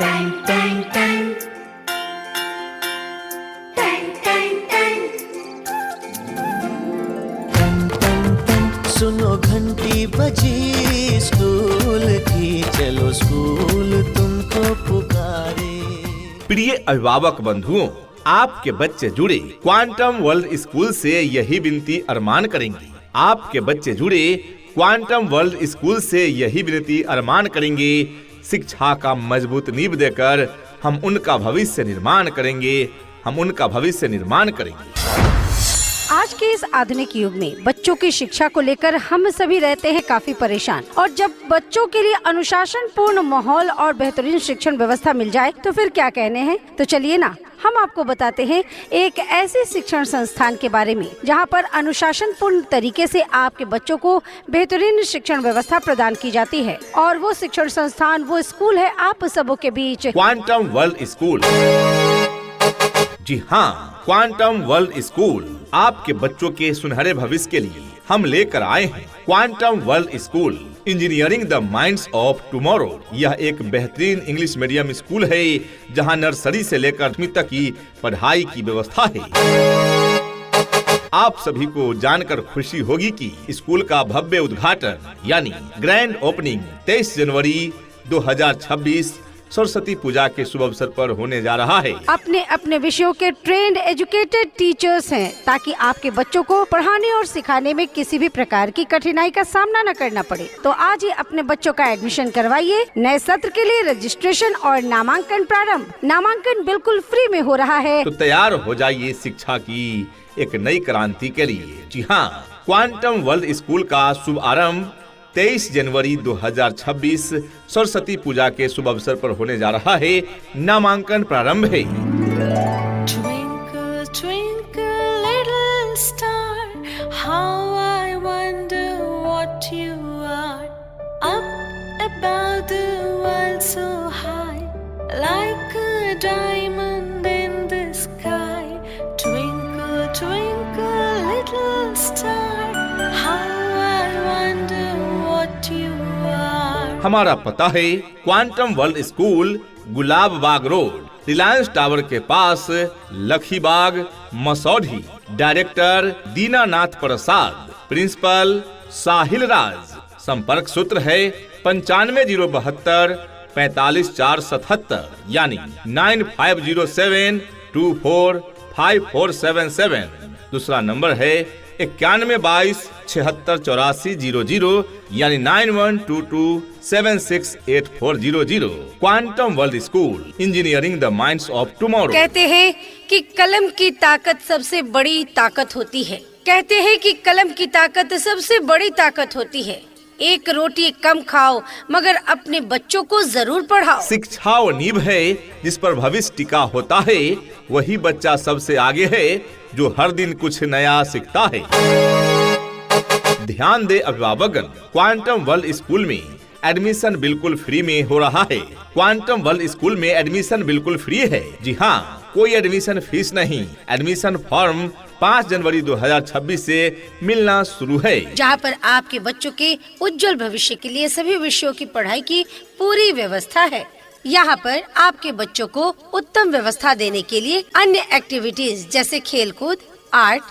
Ton टन टन टन टन टन टन टन टन सुनो घंटी बजी स्कूल की, चलो स्कूल तुमको पुकारे। प्रिय अभिभावक बंधुओं, आपके बच्चे जुड़े क्वांटम वर्ल्ड स्कूल से यही विनती अरमान करेंगे। आपके बच्चे जुड़े क्वांटम वर्ल्ड स्कूल से यही विनती अरमान करेंगे। शिक्षा का मजबूत नींव देकर हम उनका भविष्य निर्माण करेंगे। आज के इस आधुनिक युग में बच्चों की शिक्षा को लेकर हम सभी रहते हैं काफी परेशान, और जब बच्चों के लिए अनुशासन पूर्ण माहौल और बेहतरीन शिक्षण व्यवस्था मिल जाए तो फिर क्या कहने हैं। तो चलिए ना, हम आपको बताते हैं एक ऐसे शिक्षण संस्थान के बारे में जहां पर अनुशासन पूर्ण तरीके से आपके बच्चों को बेहतरीन शिक्षण व्यवस्था प्रदान की जाती है। और वो शिक्षण संस्थान, वो स्कूल है आप सबों के बीच क्वांटम वर्ल्ड स्कूल। जी हाँ, क्वांटम वर्ल्ड स्कूल आपके बच्चों के सुनहरे भविष्य के लिए हम लेकर आए हैं quantum world school, engineering the minds of tomorrow. यह एक बेहतरीन इंग्लिश मीडियम स्कूल है जहां नर्सरी से लेकर 8वीं तक की पढ़ाई की व्यवस्था है। आप सभी को जानकर खुशी होगी कि स्कूल का भव्य उद्घाटन यानी ग्रैंड ओपनिंग 23 जनवरी 2026 सरस्वती पूजा के शुभ अवसर पर होने जा रहा है। अपने अपने विषयों के ट्रेंड एजुकेटेड टीचर्स हैं, ताकि आपके बच्चों को पढ़ाने और सिखाने में किसी भी प्रकार की कठिनाई का सामना न करना पड़े। तो आज ही अपने बच्चों का एडमिशन करवाइए। नए सत्र के लिए रजिस्ट्रेशन और नामांकन प्रारंभ। नामांकन बिल्कुल फ्री में हो रहा है। तो तैयार हो जाइए शिक्षा की एक नई क्रांति के लिए। जी हाँ, क्वांटम वर्ल्ड स्कूल का शुभ आरंभ 23 जनवरी 2026 सरस्वती पूजा के शुभ अवसर पर होने जा रहा है। नामांकन प्रारंभ है। Twinkle, twinkle, little star, how I wonder what you are. Up above the world so high, like a diamond in the sky. Twinkle, twinkle, little star, how I wonder what you are. हमारा पता है quantum world school, Gulab Bagh road, Reliance tower के पास, Lakhibagh, Masaurhi. Director Dinanath प्रसाद, principal साहिल राज। संपर्क सूत्र है 9507 45477 यानी 9507245477। दूसरा number है 9122 768400 यानी 9122768400। Quantum world school, engineering the minds of tomorrow. कहते हैं कि कलम की ताकत सबसे बड़ी ताकत होती है। कहते हैं कि कलम की ताकत सबसे बड़ी ताकत होती है। एक रोटी कम खाओ मगर अपने बच्चों को जरूर पढ़ाओ। शिक्षा वो नींव है जिस पर भविष्य टिका होता है। वही बच्चा सबसे आगे है जो हर दिन कुछ नया सीखता है। ध्यान दे अभिभावकगण, क्वांटम वर्ल्ड स्कूल में एडमिशन बिल्कुल फ्री में हो रहा है। क्वांटम वर्ल्ड स्कूल में एडमिशन बिल्कुल फ्री है। जी हाँ, कोई एडमिशन फीस नहीं। एडमिशन फॉर्म 5 जनवरी 2026 से मिलना शुरू है। जहाँ पर आपके बच्चों के उज्जवल भविष्य के लिए सभी विषयों की पढ़ाई की पूरी व्यवस्था है। यहाँ पर आपके बच्चों को उत्तम व्यवस्था देने के लिए अन्य एक्टिविटीज जैसे खेलकूद, आर्ट,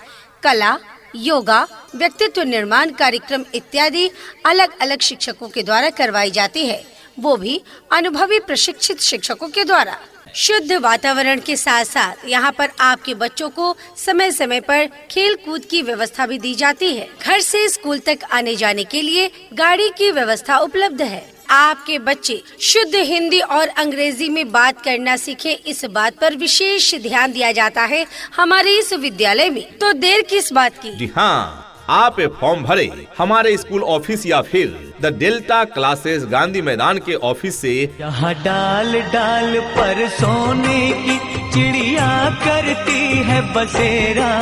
कला, योगा, व्यक्तित्व निर्माण कार्यक्रम इत्यादि अलग अलग शिक्षकों के द्वारा करवाई जाती है, वो भी अनुभवी प्रशिक्षित शिक्षकों के द्वारा। शुद्ध वातावरण के साथ साथ यहाँ पर आपके बच्चों को समय समय पर खेल कूद की व्यवस्था भी दी जाती है। घर से स्कूल तक आने जाने के लिए गाड़ी की व्यवस्था उपलब्ध है। आपके बच्चे शुद्ध हिंदी और अंग्रेजी में बात करना सीखे, इस बात पर विशेष ध्यान दिया जाता है हमारे इस विद्यालय में। तो देर किस बात की। जी हाँ, आप फॉर्म भरे हमारे स्कूल ऑफिस या फिर द डेल्टा क्लासेस गांधी मैदान के ऑफिस से। यहाँ डाल डाल पर सोने की चिड़िया करती है बसेरा,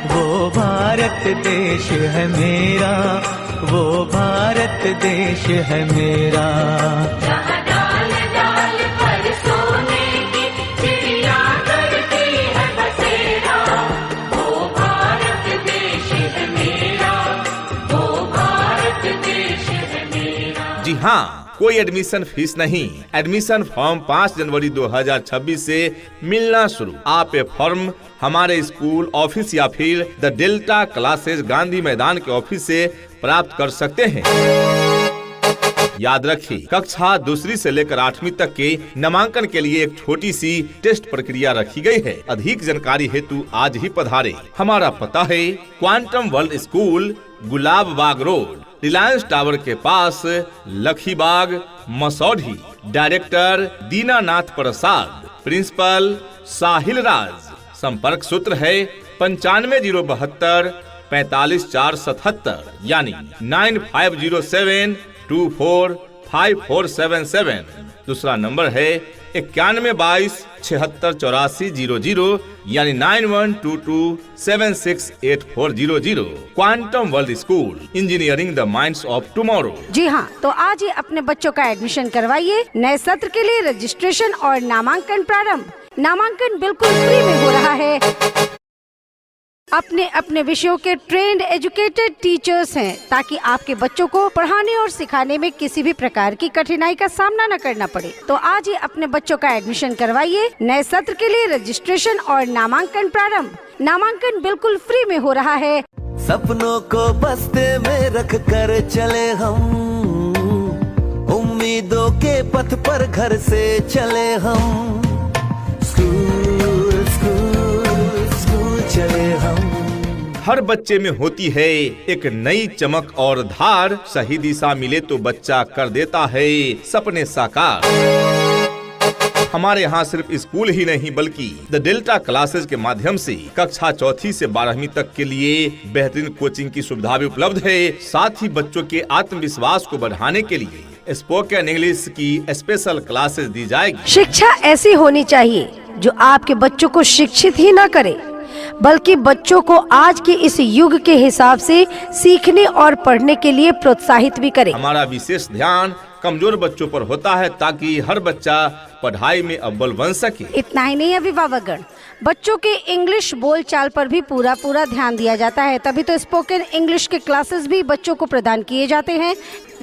वो भारत देश है मेरा, वो भारत देश है मेरा। जहाँ डाल डाल पर सोने की चिड़िया करती है बसेरा, वो भारत देश है मेरा, वो भारत देश है मेरा। जी हाँ, कोई एडमिशन फीस नहीं। एडमिशन फॉर्म 5 जनवरी 2026 से मिलना शुरू। आप ये फॉर्म हमारे स्कूल ऑफिस या फिर द डेल्टा क्लासेज गांधी मैदान के ऑफिस से प्राप्त कर सकते हैं। याद रखिए, कक्षा दूसरी से लेकर 8वीं तक के नामांकन के लिए एक छोटी सी टेस्ट प्रक्रिया रखी गई है। अधिक जानकारी हेतु आज ही पधारे। हमारा पता है quantum world school, Gulab Bagh road, Reliance tower के पास, लखीबाग, मसौढ़ी। डायरेक्टर दीनानाथ प्रसाद, प्रिंसिपल साहिल राज। संपर्क सूत्र है 9507 45477 यानी 9507245477। दूसरा नंबर है 9122768400 यानी 9122768400। Quantum world school, engineering the minds of tomorrow. जी हाँ, तो आज ही अपने बच्चों का एडमिशन करवाइए। नए सत्र के लिए रजिस्ट्रेशन और नामांकन प्रारंभ। नामांकन बिल्कुल फ्री में हो रहा है। अपने अपने विषयों के ट्रेंड एजुकेटेड टीचर्स हैं, ताकि आपके बच्चों को पढ़ाने और सिखाने में किसी भी प्रकार की कठिनाई का सामना न करना पड़े। तो आज ही अपने बच्चों का एडमिशन करवाइए। नए सत्र के लिए रजिस्ट्रेशन और नामांकन प्रारंभ। नामांकन बिल्कुल फ्री में हो रहा है। सपनों को बस्ते में रख कर चले हम, उम्मीदों के पथ पर घर से चले हम। स्कूल स्कूल स्कूल चले हम। हर बच्चे में होती है एक नई चमक और धार। सही दिशा मिले तो बच्चा कर देता है सपने साकार। हमारे यहाँ सिर्फ स्कूल ही नहीं बल्कि द डेल्टा क्लासेज के माध्यम से कक्षा 4वीं से 12वीं तक के लिए बेहतरीन कोचिंग की सुविधा भी उपलब्ध है। साथ ही बच्चों के आत्मविश्वास को बढ़ाने के लिए स्पोकन इंग्लिश की स्पेशल क्लासेज दी जाएगी। शिक्षा ऐसी होनी चाहिए जो आपके बच्चों को शिक्षित ही न करे, बल्कि बच्चों को आज के इस युग के हिसाब से सीखने और पढ़ने के लिए प्रोत्साहित भी करे। हमारा विशेष ध्यान कमजोर बच्चों पर होता है, ताकि हर बच्चा पढ़ाई में अव्वल बन सके। इतना ही नहीं अभिभावकगण, बच्चों के इंग्लिश बोलचाल पर भी पूरा ध्यान दिया जाता है। तभी तो स्पोकन इंग्लिश के क्लासेस भी बच्चों को प्रदान किए जाते हैं।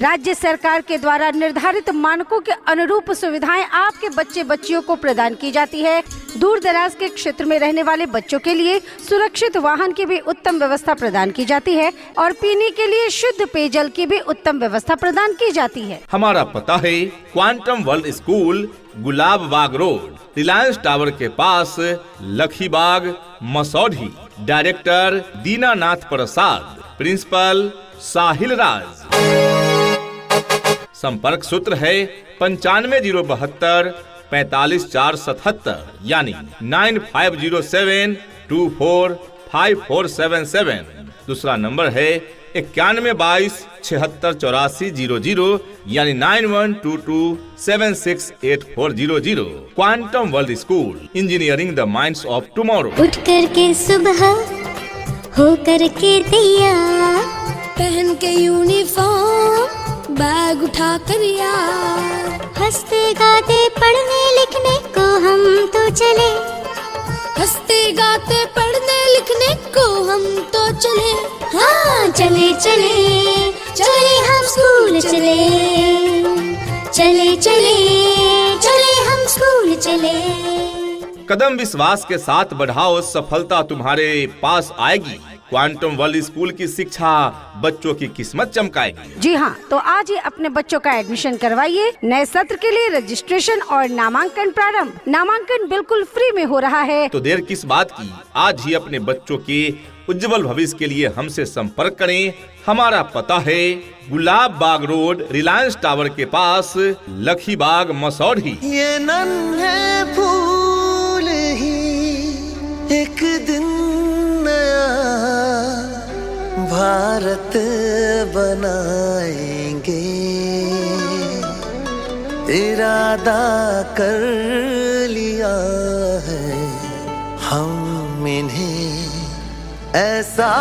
राज्य सरकार के द्वारा निर्धारित मानकों के अनुरूप सुविधाएं आपके बच्चे बच्चियों को प्रदान की जाती है। दूर दराज के क्षेत्र में रहने वाले बच्चों के लिए सुरक्षित वाहन की भी उत्तम व्यवस्था प्रदान की जाती है और पीने के लिए शुद्ध पेयजल की भी उत्तम व्यवस्था प्रदान की जाती है। हमारा पता है quantum world school, Gulab Bagh road, Reliance tower के पास, लखीबाग, मसौढ़ी। डायरेक्टर दीनानाथ प्रसाद, प्रिंसिपल साहिल राज। संपर्क सूत्र है 9507 45477 यानी 9507245477। दूसरा नंबर है 9122768400 यानी 9122768400। Quantum world school, engineering the minds of tomorrow. उठ करके सुबह हो करके तैयार, पहन के यूनिफॉर्म, बैग उठा कर यार, हंसते गाते पढ़ने लिखने को हम तो चले, हंसते गाते पढ़ने लिखने को हम तो चले। हाँ चले चले चले हम स्कूल चले, चले चले चले हम स्कूल चले। कदम विश्वास के साथ बढ़ाओ, सफलता तुम्हारे पास आएगी। क्वांटम वर्ल्ड स्कूल की शिक्षा बच्चों की किस्मत चमकाएगी। जी हाँ, तो आज ही अपने बच्चों का एडमिशन करवाइए। नए सत्र के लिए रजिस्ट्रेशन और नामांकन प्रारंभ। नामांकन बिल्कुल फ्री में हो रहा है। तो देर किस बात की, आज ही अपने बच्चों के उज्जवल भविष्य के लिए हमसे संपर्क करें। हमारा पता है गुलाब बाग रोड, रिलायंस टावर के पास, लखीबाग, मसौढ़ी। ये नन्हे फूल ही एक दिन नया भारत बनाएंगे, इरादा कर लिया है हम इन्हें ऐसा